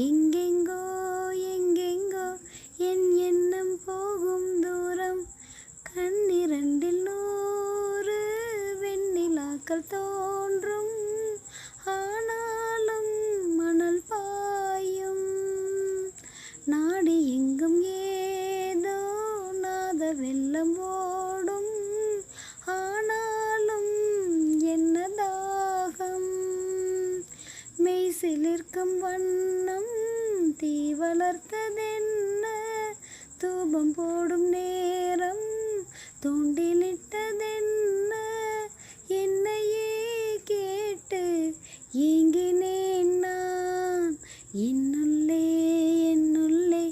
எங்கெங்கோ எங்கெங்கோ என் எண்ணம் போகும் தூரம். கண்ணிரண்டில் 100 வெண்ணிலாக்கள் தோன்றும். ஆனாலும் மணல் பாயும். நாடி எங்கும் ஏதோ நாத வெள்ளம் ஓடும். ஆனாலும் என்ன தாகம். மெய் சிலிர்க்கும் வண்ணம் தீ வளர்த்ததென்ன. தூபம் போடும் நேரம் தூண்டிலிட்டதென்ன. என்னையே கேட்டு ஏங்கினேன் நான். என்னுள்ளே என்னுள்ளே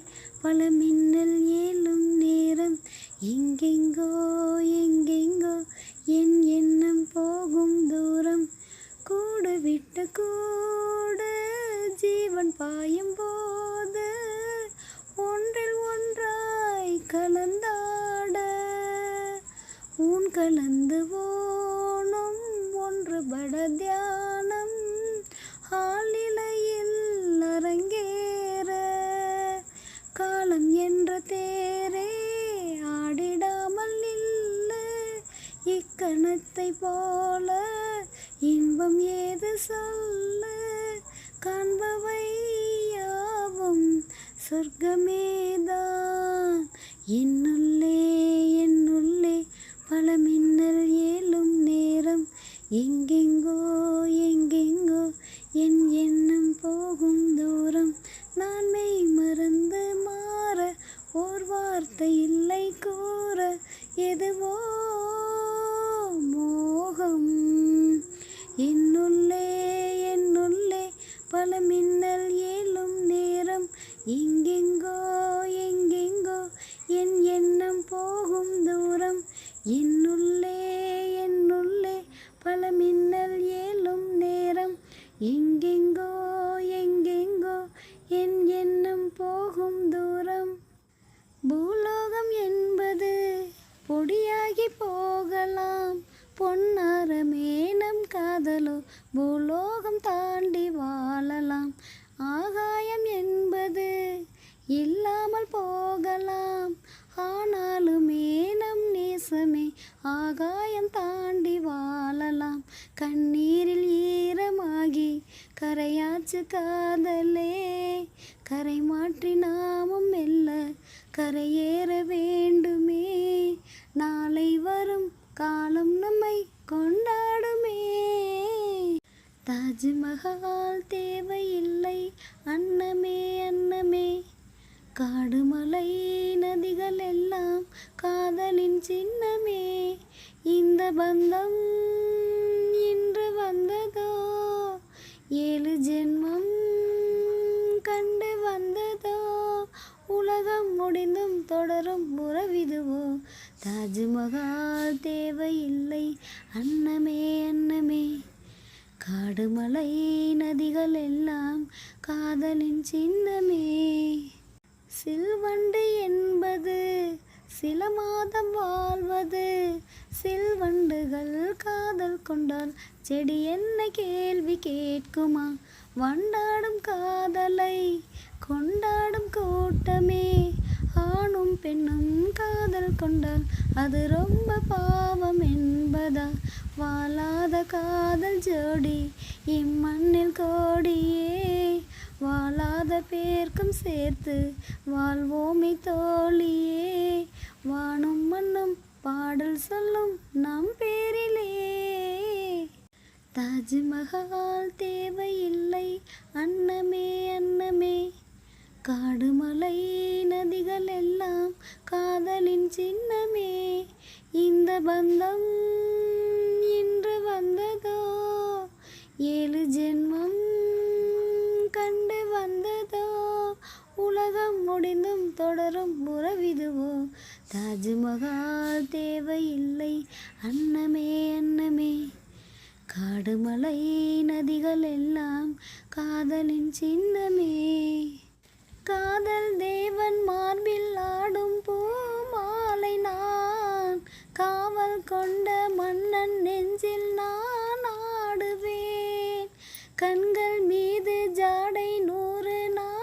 பல மின்னல் ஏழும் நேரம். எங்கெங்கோ எங்கெங்கோ என் எண்ணம் போகும் தூரம். கூடு விட்டு கூடு ஜீவன் பாயும் போது ஒன்றில் ஒன்றாய் கலந்தாட. ஊன் கலந்து ஓணும் ஒன்றுபட தியானம். ஆழ்நிலையில் அரங்கேற காலம் என்ற தேரே ஆடிடாமல் நில்லு. இக்கணத்தை போல இன்பம் ஏது சொல்லு. காண்பவை யாவும் சொர்க்கமேதான். என்னுள்ளே என்னுள்ளே பல மின்னல் ஏழும் நேரம். எங்கெங்கோ எங்கெங்கோ என் எண்ணம் போகும் தூரம். நான் மெய் மறந்து மாற ஓர் வார்த்தை இல்லை கூற. எதுவோ மோகம். என்னுள்ளே என்னுள்ளே பல மின்னல் ஏழும் நேரம். எங்கெங்கோ எங்கெங்கோ என் எண்ணம் போகும் தூரம். என்னுள்ளே என்னுள்ளே பல மின்னல் ஏழும் நேரம். எங்கெங்கோ எங்கெங்கோ என் எண்ணம் போகும் தூரம். பூலோகம் என்பது பொடியாகி போகலாம். பொன்னாரமே நம் காதலோ பூலோகம் தாண்டி வாழலாம். ஆகாயம் என்பது இல்லாமல் போகலாம். ஆனாலுமே நம் நேசமே ஆகாயம் தாண்டி வாழலாம். கண்ணீரில் ஈரமாகி கரையாச்சு காதலே. கரை மாற்றி நாமும் மெல்ல கரையேற வேண்டுமே. நாளை வரும் காலம் நம்மை கொண்டாடுமே. தாஜ்மஹால் தேவையில்லை அன்னமே அன்னமே. காடு மலை நதிகள் எல்லாம் காதலின் சின்னமே. இந்த பந்தம் இன்று வந்ததோ 7 ஜென்மம் கண்டு வந்ததோ. உலகம் முடிந்தும் தொடரும் உறவிதுவோ. தாஜ்மஹால் தேவையில்லை அன்னமே அன்னமே. காடு மலை நதிகள் எல்லாம் காதலின் சின்னமே. சில்வண்டு என்பது சில மாதம் வாழ்வது. சில்வண்டுகள் காதல் கொண்டால் செடி என்ன கேள்வி கேட்குமா. வண்டாடும் காதலை கொண்டாடும் கூட்டமே. ஆணும் பெண்ணும் காதல் கொண்டால் அது ரொம்ப பாவம் என்பதா. வாழாத காதல் ஜோடி இம்மண்ணில் கோடியே. வாழாத பேர்க்கும் சேர்த்து வாழ்வோமே தோழியே. வானும் மண்ணும் பாடல் சொல்லும் நம் பேரிலே. தாஜ்மஹால் தேவையில்லை அன்னமே அன்னமே. காடு மலை நதிகள் எல்லாம் காதலின் சின்னமே. இந்த பந்தம் இன்று வந்ததோ 7 ஜென்மம் கண்டு வந்ததோ. உலகம் முடிந்தும் தொடரும் உறவிதுவோ. தாஜ்மஹால் தேவையில்லை அன்னமே அன்னமே. காடு மலை நதிகள் எல்லாம் காதலின் சின்னமே. காதல் தேவன் மார்பில் ஆடும் பூ மாலை நான். காவல் கொண்ட மன்னன் நெஞ்சில் நான் ஆடுவேன். கண்கள் மீது ஜாடை 100 நான்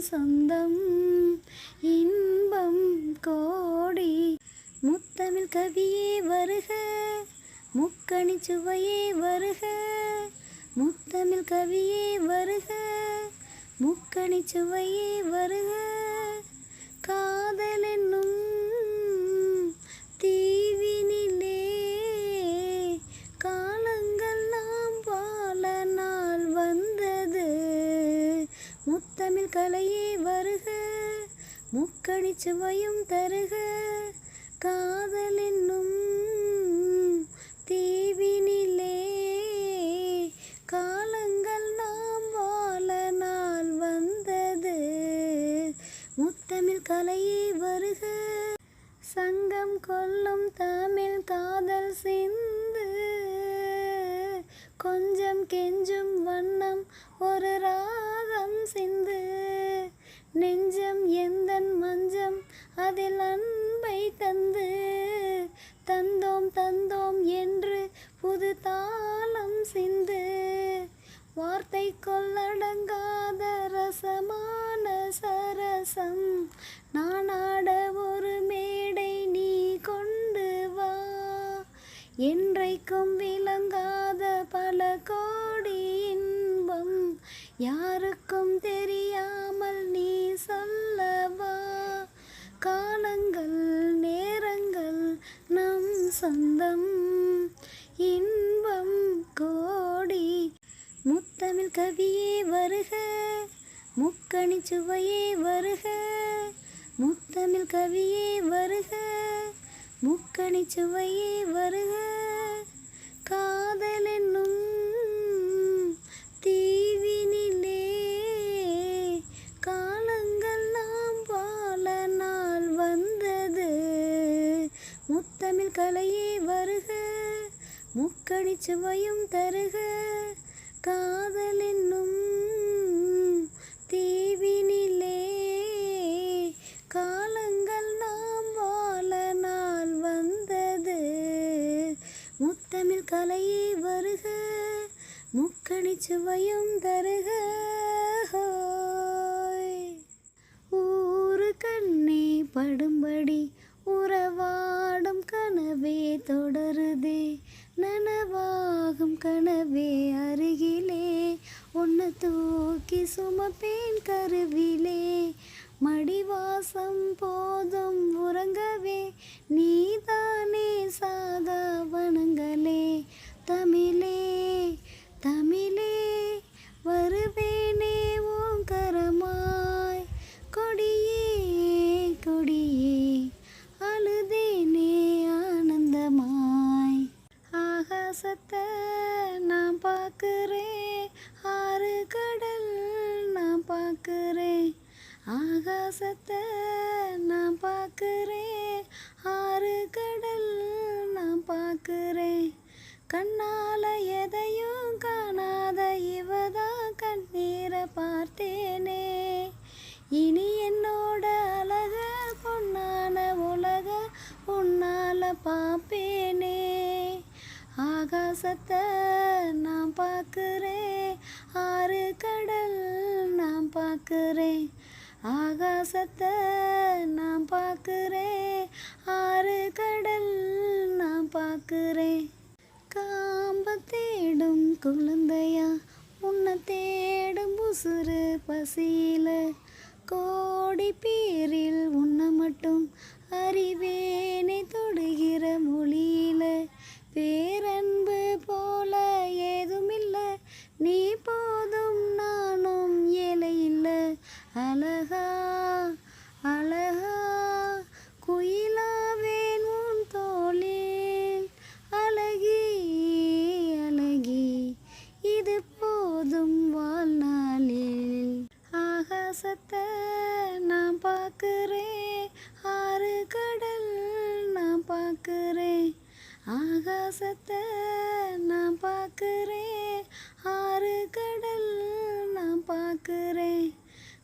சொந்தம் இன்பம் கோடி. முத்தமிழ் கவியே வருக, முக்கணி சுவையே வருக. முத்தமிழ் கவியே வருக, முக்கணி சுவையே வருக. காதல் என்னும் தீவினிலே காலங்கள் நாம் வாழ நாள் வந்தது. முத்தமிழ் கலையே வருக, முக்கணி சுவையும் தருக. காதல் என்னும் தீவினிலே காலங்கள் நாம் வாழ நாள் வந்தது. முத்தமிழ் கலையே வருக. சங்கம் கொள்ளும் தமிழ் காதல் சிந்து, கொஞ்சம் கெஞ்சும் வண்ணம் ஒரு ராகம் சிந்து. நெஞ்சம் எந்தன் மஞ்சம் அதில் அன்பை தந்து, தந்தோம் தந்தோம் என்று புது தாளம் சிந்து. வார்த்தை கொள்ளடங்காத ரசமான சரசம் நான் ஆட ஒரு மேடை நீ கொண்டு வா. என்றைக்கும் விளங்காத பல கோடி இன்பம் யாருக்கும் தெரியாமல் நீ சொல்லவா. காலங்கள் நேரங்கள் நம் சொந்தம் இன்பம் கோடி. முத்தமிழ் கவியே வருக, முக்கணி சுவையே வருக. முத்தமிழ் கவியே வருக, முக்கணி சுவையே வருக. காதல் என்னும் தீவினிலே காலங்கள் நாம் வாழ நாள் வந்தது. முத்தமிழ் கலையே வருக, முக்கணி சுவையும் தருக. காதல் என்னும் தீவினிலே காலங்கள் நாம் வாழ நாள் வந்தது. முத்தமிழ் கலையே வருக, முக்கணி சுவையும் தருக. ஊரு கண்ணே படும்படி உறவாடும் கனவே தொடருதே. நனவாகும் கனவே அருகிலே உன்னை தூக்கி சுமப்பேன் கருவிலே. மடிவாசம் போதும் உறங்கவே நீதானே சாகா வனங்களே. தமிழே தமிழே வருவேனே ஓங்கரமாய். கொடியே கொடியே அழுதேனே ஆனந்தமாய். ஆகாசத்தை நான் பார்க்குறேன், ஆறு கடல் நான் பார்க்குறேன். ஆகாசத்தை நான் பார்க்குறேன், ஆறு கடல் நான் பார்க்குறேன். கண்ணால எதையும் காணாத இவதான் கண்ணீரை பார்த்தேனே. இனி என்னோட அழக பொன்னான உலக உன்னால பார்ப்பேனே. ஆகாசத்தை நான் பார்க்குறேன், ஆறு கடல் நான் பார்க்குறேன். ஆகாசத்தை நான் பார்க்குறேன், ஆறு கடல் நான் பார்க்குறேன். காம்ப தேடும் குழந்தையா உன்னை தேடும் உசுறு பசியில. கோடி பேரில் உன்னை மட்டும் அறிவேனை தொடுகிற மொழியில. பேரன்பு போல ஏதுமில்ல, நீ போதும் நானும் ஏழை இல்ல. அழகா அழகா குயிலாவேன் உன் தோளில். அழகி அழகி இது போதும் வாழ்நாளில். ஆகாசத்தை நான் பார்க்குறேன், ஆறு கடல் நான் பார்க்குறேன். ஆகாசத்தை நான் பார்க்குறேன், ஆறு கடல் நான் பார்க்குறேன்.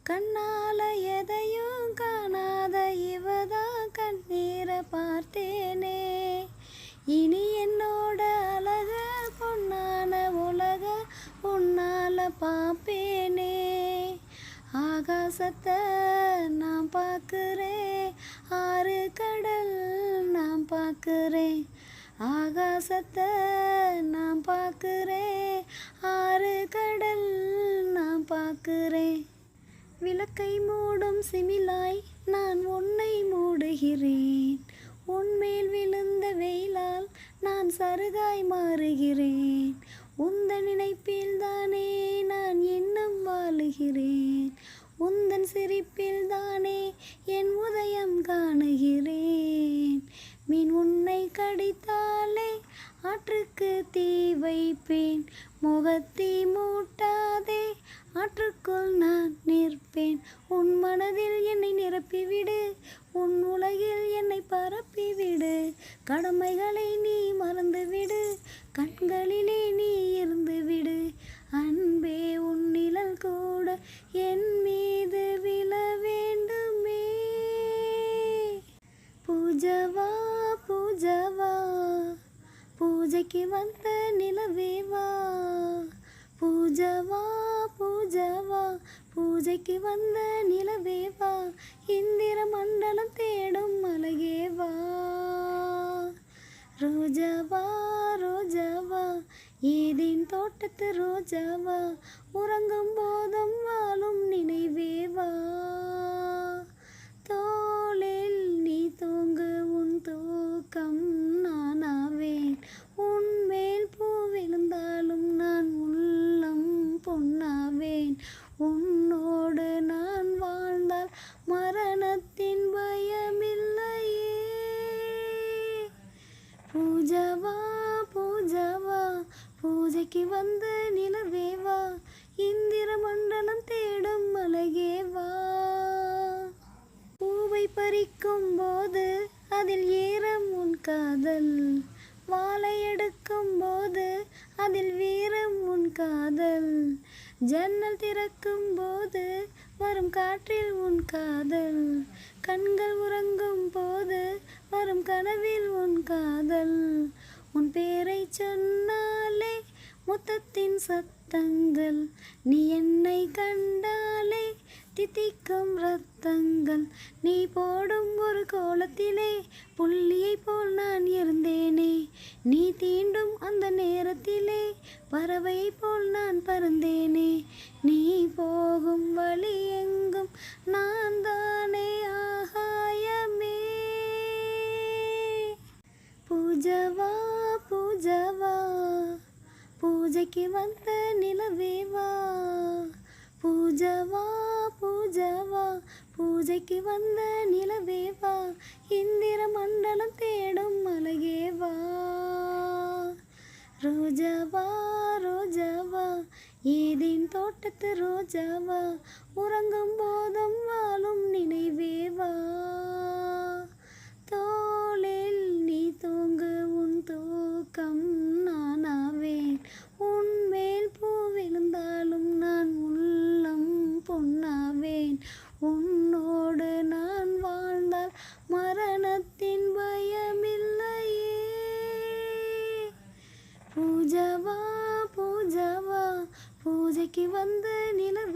கண்ணால எதையும் காணாத இவதான் கண்ணீரை பார்த்தேனே. இனி என்னோட அழக பொன்னான உலக உன்னால பார்ப்பேனே. ஆகாசத்தை நான் பார்க்குறேன், ஆறு கடல் நான் பார்க்குறேன். ஆகாசத்தை நான் பார்க்குறேன், ஆறு கடல் நான் பார்க்குறேன். விளக்கை மூடும் சிமிழாய் நான் உன்னை மூடுகிறேன். உன்மேல் விழுந்த வெயிலால் நான் சருகாய் மாறுகிறேன். உந்தன் நினைப்பில் தானே நான் எண்ணம் வாழுகிறேன். உந்தன் சிரிப்பில் தானே என் உதயம் காணுகிறேன். மீன் உன்னை கடித்தாலே ஆற்றுக்கு தீ வைப்பேன். முகத்தீ மூட்டாதே, ஆற்றுக்குள் நான் நிற்பேன். உன் மனதில் என்னை நிரப்பிவிடு, உன் உலகில் என்னை பரப்பிவிடு. கடமைகளை நீ மறந்துவிடு, கண்களிலே நீ இருந்துவிடு. அன்பே உன் நிழல் கூட என் மீது விழ வேண்டுமே. பூஜவா பூஜவா, பூஜைக்கு வந்த நிலவேவா. பூஜவா பூஜவா, பூஜைக்கு வந்த நிலவேவா. இந்திர மண்டலம் தேடும் அழகேவா. ரோஜாவா ரோஜாவா, ஏதேன் தோட்டத்து ரோஜாவா. உறங்கும் போதும் வாழும் நினைவேவா. தோளில் நீ தூங்கு, உன் தூக்கம் நானாவேன். உன்மேல் பூ விழுந்தாலும் நான் உள்ளம் பொன்னாவேன். உன்னோடு நான் வாழ்ந்தால் மரணத்தின் பயமில்லையே. பூஜவா பூஜவா, பூஜைக்கு வந்த நிலவேவா. இந்திர மண்டலம் தேடும் அழகேவா. பூவை பறிக்கும் போது அதில் ஏறம் உன் காதல். வாளை எடுக்கும் போது அதில் வீரம் உன் காதல். ஜன்னல் திறக்கும் போது வரும் காற்றில் உன் காதல். கண்கள் உறங்கும் போது வரும் கனவில் உன் காதல். உன் பேரை சொன்னாலே முத்தத்தின் சத்தங்கள். நீ என்னை கண்டாலே தித்திக்கும் ரத்தங்கள். நீ போடும் ஒரு கோலத்திலே புள்ளியை போல் நான் இருந்தேனே. நீ தீண்டும் அந்த நேரத்திலே பறவையை போல் நான் பறந்தேனே. நீ போகும் வழி எங்கும் நான் தானே ஆகாயமே. பூஜவா பூஜவா, பூஜைக்கு வந்த நிலவேவா. பூஜவா பூஜவா, பூஜைக்கு வந்த நிலவேவா. இந்திர மண்டலம் தேடும் அழகேவா. ரோஜாவா ரோஜாவா, ஏதேன் தோட்டத்து ரோஜாவா. உறங்கும் போதும் வாழும் நினைவேவா. தோளில் நீ தூங்கு, உன் தூக்கம் நானாவேன். உன்மேல் பூ விழுந்தாலும் நான் உள்ளம் பொன்னாவேன். உன்னோடு நான் வாழ்ந்தால் மரணத்தின் பயமில்லையே. பூஜவா பூஜவா, பூஜைக்கு வந்த நிலவே.